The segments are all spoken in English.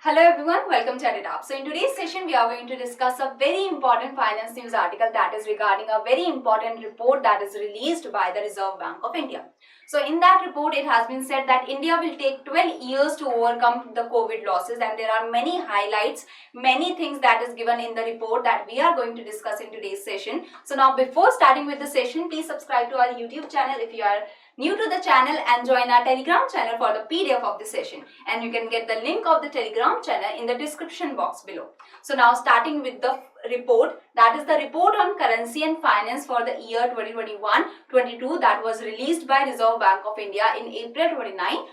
Hello everyone, welcome to EduTap. So in today's session, we are going to discuss a very important finance news article that is regarding a very important report that is released by the Reserve Bank of India. So in that report, it has been said that India will take 12 years to overcome the COVID losses, and there are many highlights, many things that is given in the report that we are going to discuss in today's session. So now before starting with the session, please subscribe to our YouTube channel if you are new to the channel and join our Telegram channel for the PDF of the session, and you can get the link of the Telegram channel in the description box below. So now starting with the report, that is the report on currency and finance for the year 2021-22 that was released by Reserve Bank of India in April 29,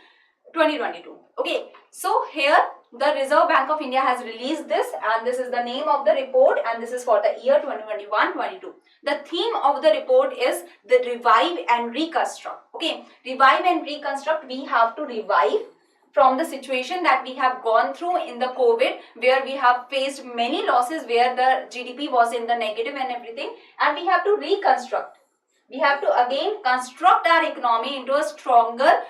2022. Okay, so here the Reserve Bank of India has released this, and this is the name of the report, and this is for the year 2021-22. The theme of the report is the revive and reconstruct. Okay, revive and reconstruct. We have to revive from the situation that we have gone through in the COVID, where we have faced many losses, where the GDP was in the negative and everything, and we have to reconstruct. We have to again construct our economy into a stronger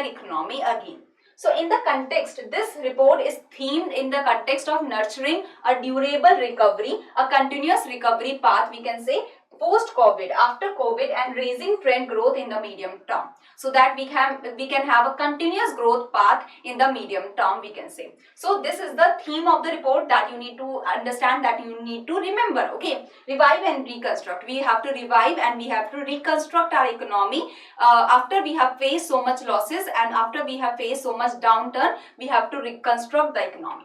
economy again. So in the context, this report is themed in the context of nurturing a durable recovery, a continuous recovery path, we can say, post-COVID, after COVID, and raising trend growth in the medium term, so that we can have a continuous growth path in the medium term, we can say. So this is the theme of the report that you need to understand, that you need to remember. Okay, revive and reconstruct. We have to revive and we have to reconstruct our economy after we have faced so much losses, and after we have faced so much downturn, we have to reconstruct the economy.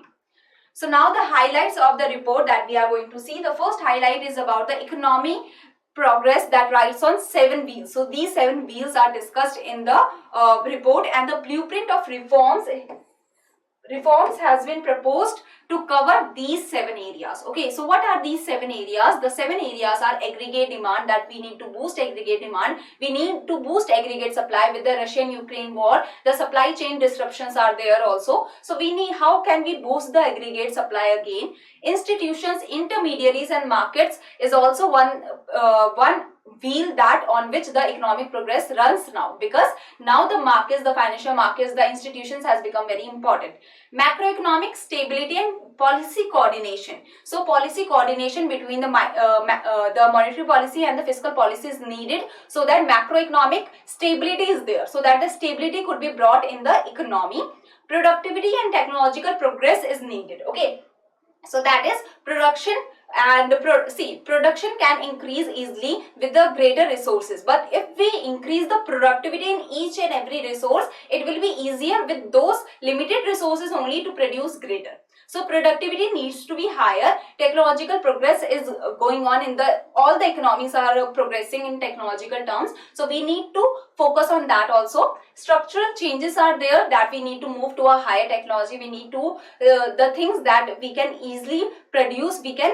So now the highlights of the report that we are going to see. The first highlight is about the economy progress that rides on 7 wheels. So these 7 wheels are discussed in the report, and the blueprint of reforms has been proposed to cover these 7 areas. Okay, so what are these 7 areas? The 7 areas are aggregate demand, that we need to boost aggregate demand. We need to boost aggregate supply. With the Russian-Ukraine war, the supply chain disruptions are there also. So we need, how can we boost the aggregate supply again? Institutions, intermediaries and markets is also one wheel that on which the economic progress runs now, because now the markets, the financial markets, the institutions has become very important. Macroeconomic stability and policy coordination. So policy coordination between the monetary policy and the fiscal policy is needed, so that macroeconomic stability is there, so that the stability could be brought in the economy. Productivity and technological progress is needed. Okay, so that is production. And production can increase easily with the greater resources, but if we increase the productivity in each and every resource, it will be easier with those limited resources only to produce greater. So productivity needs to be higher. Technological progress is going on in all the economies are progressing in technological terms, so we need to focus on that also. Structural changes are there, that we need to move to a higher technology. We need to the things that we can easily produce, we can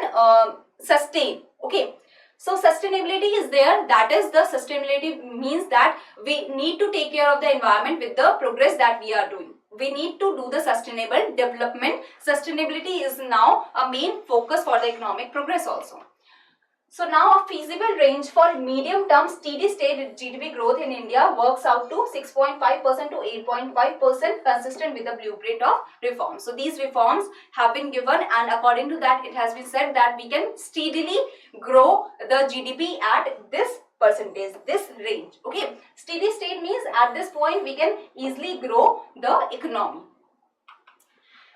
sustain. Okay, so sustainability is there, that is the sustainability means that we need to take care of the environment with the progress that we are doing. We need to do the sustainable development. Sustainability is now a main focus for the economic progress also. So now a feasible range for medium term steady state GDP growth in India works out to 6.5% to 8.5%, consistent with the blueprint of reforms. So these reforms have been given, and according to that, it has been said that we can steadily grow the GDP at this percentage, this range. Okay, steady state means at this point we can easily grow the economy.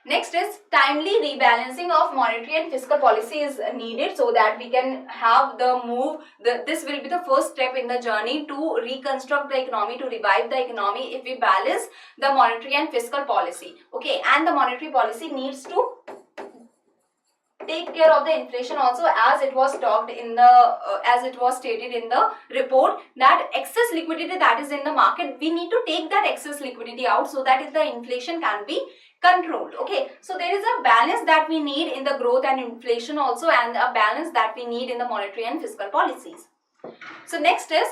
Next is timely rebalancing of monetary and fiscal policy is needed, so that we can have the move. This will be the first step in the journey to reconstruct the economy, to revive the economy, if we balance the monetary and fiscal policy. Okay, and the monetary policy needs to take care of the inflation also, as it was talked in the as it was stated in the report, that excess liquidity that is in the market, we need to take that excess liquidity out, so that the inflation can be controlled. Okay, so there is a balance that we need in the growth and inflation also, and a balance that we need in the monetary and fiscal policies. So next is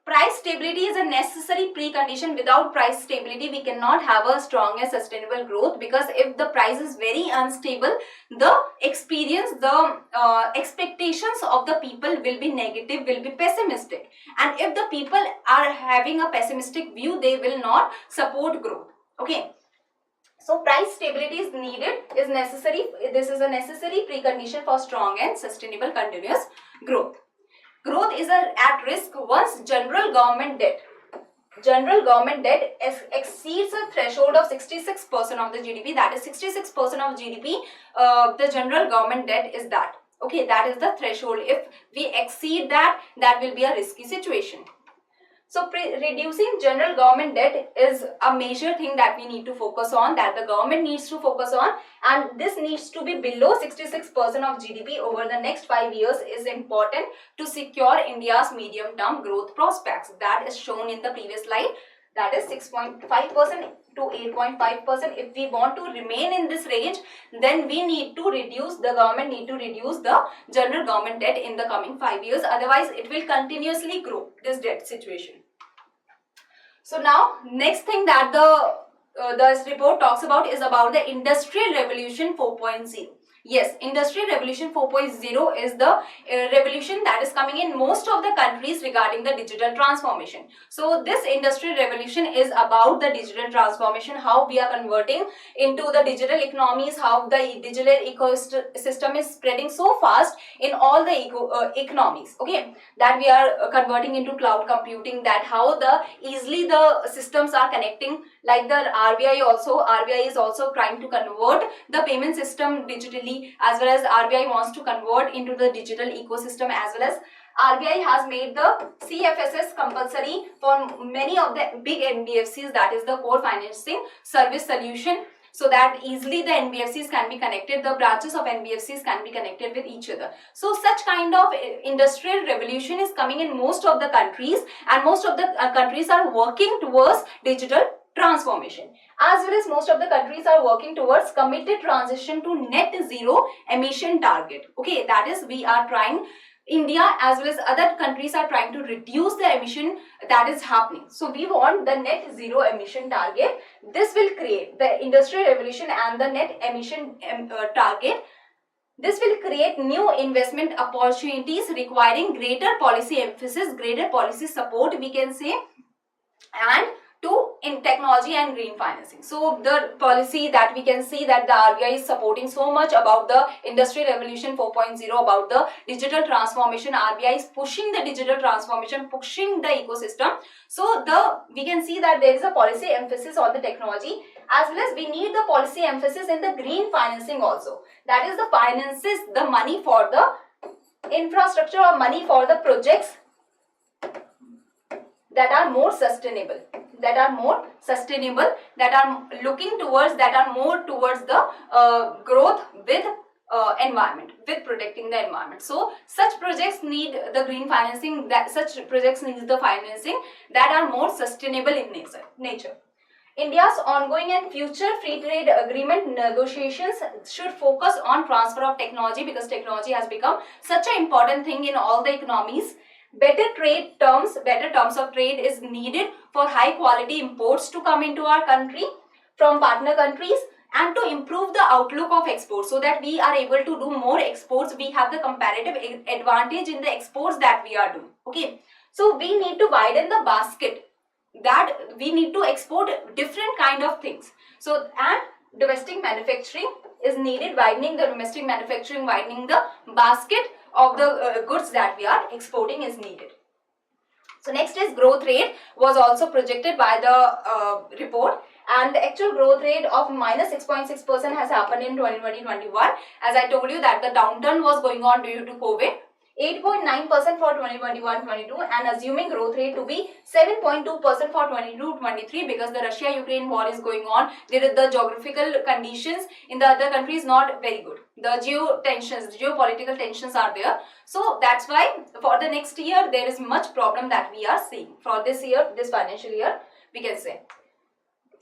price stability is a necessary precondition. Without price stability, we cannot have a strong and sustainable growth, because if the price is very unstable, the expectations of the people will be negative, will be pessimistic, and if the people are having a pessimistic view, they will not support growth. Okay, So price stability is needed, is necessary. This is a necessary precondition for strong and sustainable continuous growth. Growth is at risk once general government debt exceeds a threshold of 66% of the GDP. That is 66% of GDP. The general government debt is that. Okay, that is the threshold. If we exceed that, that will be a risky situation. So reducing general government debt is a major thing that we need to focus on, that the government needs to focus on, and this needs to be below 66% of GDP over the next 5 years is important to secure India's medium-term growth prospects. That is shown in the previous slide. That is 6.5% to 8.5%. If we want to remain in this range, then we need to reduce, the government need to reduce the general government debt in the coming 5 years. Otherwise, it will continuously grow, this debt situation. So now, next thing that this report talks about is about the Industrial Revolution 4.0. Yes, Industrial Revolution 4.0 is the revolution that is coming in most of the countries regarding the digital transformation. So this Industrial Revolution is about the digital transformation, how we are converting into the digital economies, how the digital ecosystem is spreading so fast in all the economies, okay, that we are converting into cloud computing, that how easily the systems are connecting, like the RBI is also trying to convert the payment system digitally, as well as RBI wants to convert into the digital ecosystem, as well as RBI has made the CFSS compulsory for many of the big NBFCs, that is the core financing service solution, so that easily the NBFCs can be connected, the branches of NBFCs can be connected with each other. So such kind of industrial revolution is coming in most of the countries, and most of the countries are working towards digital transformation, as well as most of the countries are working towards committed transition to net zero emission target. Okay, that is, we are trying, India as well as other countries are trying to reduce the emission that is happening. So we want the net zero emission target. This will create the industrial revolution and the net emission target. This will create new investment opportunities requiring greater policy emphasis, greater policy support, we can say, and in technology and green financing. So the policy that we can see that the RBI is supporting so much about the Industrial Revolution 4.0, about the digital transformation. RBI is pushing the digital transformation, pushing the ecosystem. So we can see that there is a policy emphasis on the technology, as well as we need the policy emphasis in the green financing also. That is the finances, the money for the infrastructure or money for the projects that are more sustainable, that are looking towards, that are more towards the growth with environment, with protecting the environment. So such projects need the green financing, such projects need the financing that are more sustainable in nature. India's ongoing and future free trade agreement negotiations should focus on transfer of technology, because technology has become such an important thing in all the economies. Better terms of trade is needed for high quality imports to come into our country from partner countries, and to improve the outlook of exports, so that we are able to do more exports. We have the comparative advantage in the exports that we are doing. Okay, so we need to widen the basket, that we need to export different kind of things. So, and domestic manufacturing is needed, widening the domestic manufacturing, widening the basket of the goods that we are exporting is needed. So next is growth rate was also projected by the report, and the actual growth rate of -6.6% has happened in 2020-21. As I told you that the downturn was going on due to COVID. 8.9% for 2021-22, and assuming growth rate to be 7.2% for 22-23, because the Russia-Ukraine war is going on. The geographical conditions in the other countries not very good. The geopolitical tensions are there. So that's why for the next year there is much problem that we are seeing. For this year, this financial year, we can say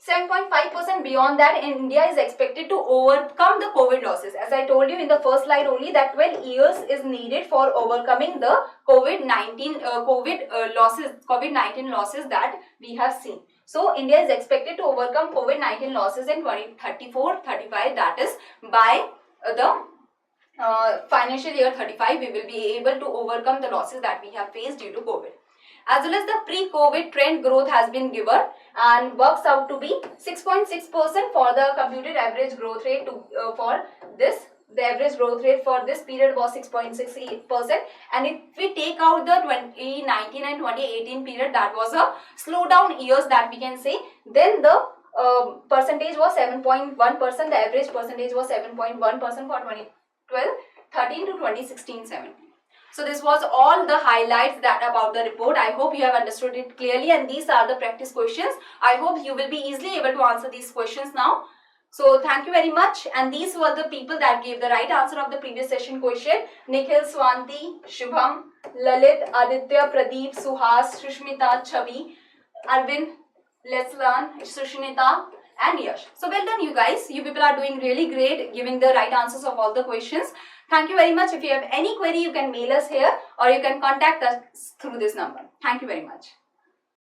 7.5%. Beyond that, India is expected to overcome the COVID losses. As I told you in the first slide only, that 12 years is needed for overcoming the COVID-19 losses that we have seen. So India is expected to overcome COVID-19 losses in 2034-35. That is, by the financial year 35, we will be able to overcome the losses that we have faced due to COVID. as well as the pre-COVID trend growth has been given and works out to be 6.6% for the computed average growth rate for this. The average growth rate for this period was 6.6%, and if we take out the 2019 and 2018 period, that was a slowdown years that we can say, then the percentage was 7.1%. The average percentage was 7.1% for 2012-13 to 2016-17. So this was all the highlights that about the report. I hope you have understood it clearly, and these are the practice questions. I hope you will be easily able to answer these questions now. So thank you very much, and these were the people that gave the right answer of the previous session question. Nikhil, Swanti, Shubham, Lalit, Aditya, Pradeep, Suhas, Shushmita, Chavi, Arvind, Leslan, Sushnita and Yash. So well done you guys. You people are doing really great giving the right answers of all the questions. Thank you very much. If you have any query, you can mail us here or you can contact us through this number. Thank you very much.